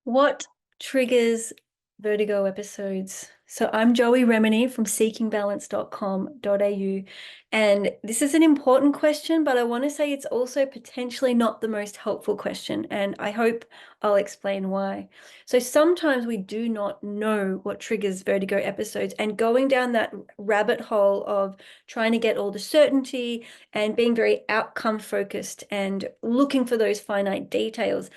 What triggers vertigo episodes? So I'm Joey Remenyi from seekingbalance.com.au, and this is an important question, but I want to say it's also potentially not the most helpful question, and I hope I'll explain why. So sometimes we do not know what triggers vertigo episodes, and going down that rabbit hole of trying to get all the certainty and being very outcome focused and looking for those finite details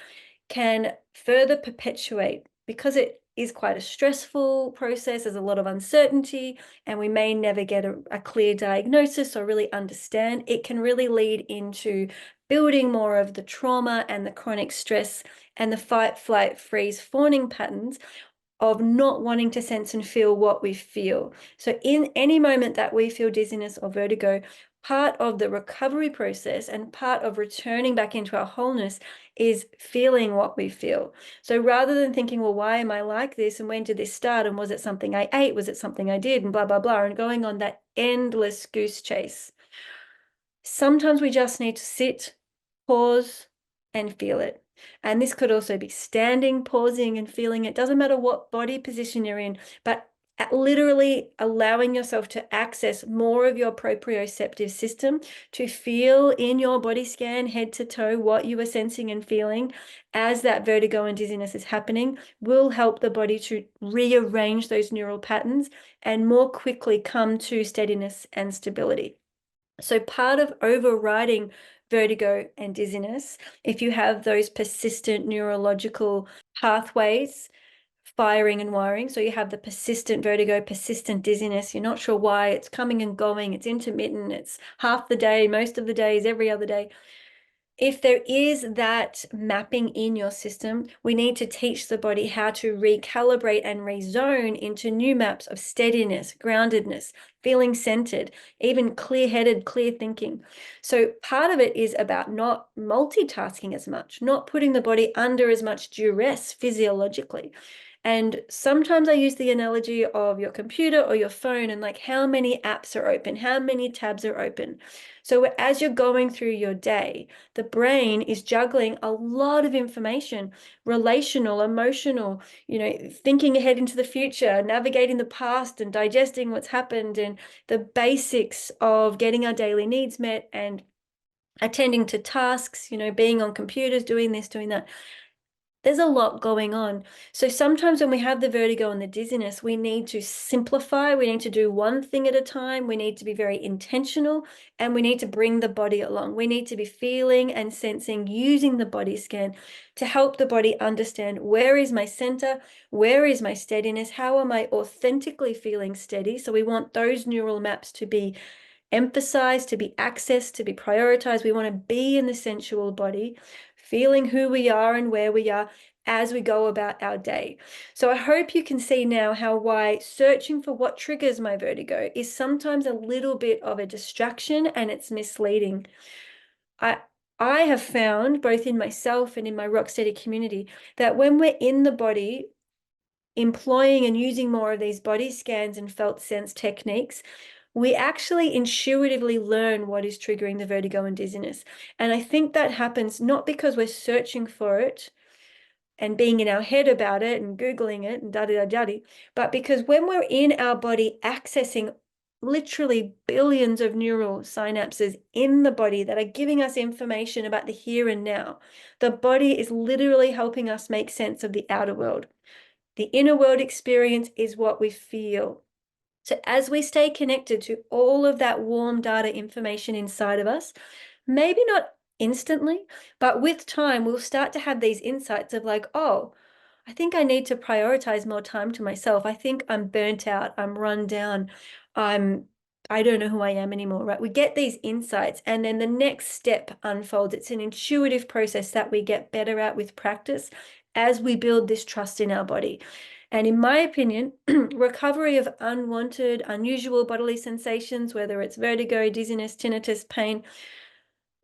can further perpetuate, because it is quite a stressful process. There's a lot of uncertainty, and we may never get a clear diagnosis or really understand. It can really lead into building more of the trauma and the chronic stress and the fight, flight, freeze, fawning patterns of not wanting to sense and feel what we feel. So in any moment that we feel dizziness or vertigo, part of the recovery process and part of returning back into our wholeness is feeling what we feel. So rather than thinking, well, why am I like this? And when did this start? And was it something I ate? Was it something I did? And blah, blah, blah. And going on that endless goose chase. Sometimes we just need to sit, pause, and feel it. And this could also be standing, pausing, and feeling it. Doesn't matter what body position you're in, but literally allowing yourself to access more of your proprioceptive system, to feel in your body scan, head to toe, what you are sensing and feeling as that vertigo and dizziness is happening, will help the body to rearrange those neural patterns and more quickly come to steadiness and stability. So part of overriding vertigo and dizziness, if you have those persistent neurological pathways firing and wiring, so you have the persistent vertigo, persistent dizziness, you're not sure why, it's coming and going, it's intermittent, it's half the day, most of the days, every other day. If there is that mapping in your system, we need to teach the body how to recalibrate and rezone into new maps of steadiness, groundedness, feeling centered, even clear-headed, clear thinking. So part of it is about not multitasking as much, not putting the body under as much duress physiologically. And sometimes I use the analogy of your computer or your phone and like how many apps are open, how many tabs are open. So as you're going through your day, the brain is juggling a lot of information, relational, emotional, thinking ahead into the future, navigating the past and digesting what's happened, and the basics of getting our daily needs met and attending to tasks, being on computers, doing this, doing that. There's a lot going on. So sometimes when we have the vertigo and the dizziness, we need to simplify. We need to do one thing at a time. We need to be very intentional, and we need to bring the body along. We need to be feeling and sensing, using the body scan to help the body understand, where is my center? Where is my steadiness? How am I authentically feeling steady? So we want those neural maps to be emphasized, to be accessed, to be prioritized. We want to be in the sensual body, feeling who we are and where we are as we go about our day. So I hope you can see now why searching for what triggers my vertigo is sometimes a little bit of a distraction and it's misleading. I have found, both in myself and in my Rocksteady community, that when we're in the body, employing and using more of these body scans and felt sense techniques, we actually intuitively learn what is triggering the vertigo and dizziness. And I think that happens not because we're searching for it and being in our head about it and Googling it and da-da-da-da, but because when we're in our body accessing literally billions of neural synapses in the body that are giving us information about the here and now, the body is literally helping us make sense of the outer world. The inner world experience is what we feel. So as we stay connected to all of that warm data information inside of us, maybe not instantly, but with time, we'll start to have these insights of like, oh, I think I need to prioritize more time to myself. I think I'm burnt out, I'm run down, I don't know who I am anymore, right? We get these insights, and then the next step unfolds. It's an intuitive process that we get better at with practice as we build this trust in our body. And in my opinion, recovery of unwanted, unusual bodily sensations, whether it's vertigo, dizziness, tinnitus, pain,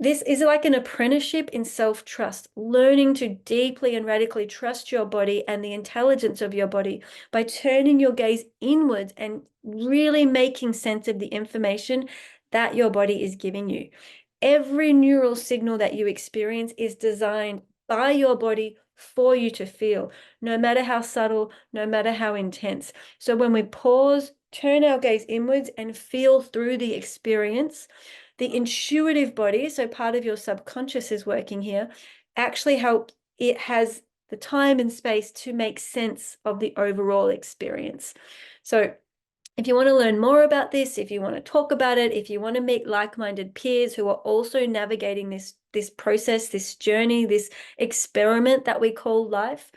this is like an apprenticeship in self-trust, learning to deeply and radically trust your body and the intelligence of your body by turning your gaze inwards and really making sense of the information that your body is giving you. Every neural signal that you experience is designed by your body for you to feel, no matter how subtle, no matter how intense. So when we pause, turn our gaze inwards and feel through the experience, the intuitive body, so part of your subconscious is working here, actually it has the time and space to make sense of the overall experience. So if you want to learn more about this, if you want to talk about it, if you want to meet like-minded peers who are also navigating this process, this journey, this experiment that we call life,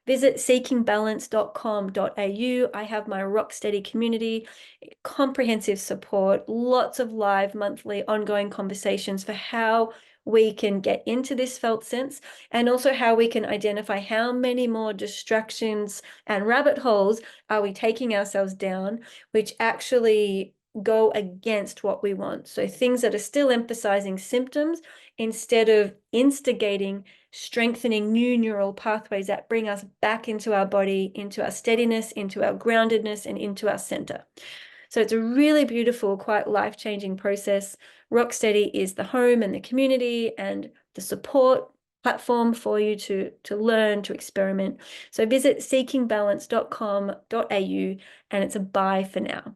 visit seekingbalance.com.au. I have my rock steady community, comprehensive support, lots of live monthly ongoing conversations for how we can get into this felt sense, and also how we can identify how many more distractions and rabbit holes are we taking ourselves down, which actually go against what we want. So things that are still emphasizing symptoms instead of instigating, strengthening new neural pathways that bring us back into our body, into our steadiness, into our groundedness, and into our center. So it's a really beautiful, quite life-changing process. Rocksteady is the home and the community and the support platform for you to learn, to experiment. So visit seekingbalance.com.au, and it's a bye for now.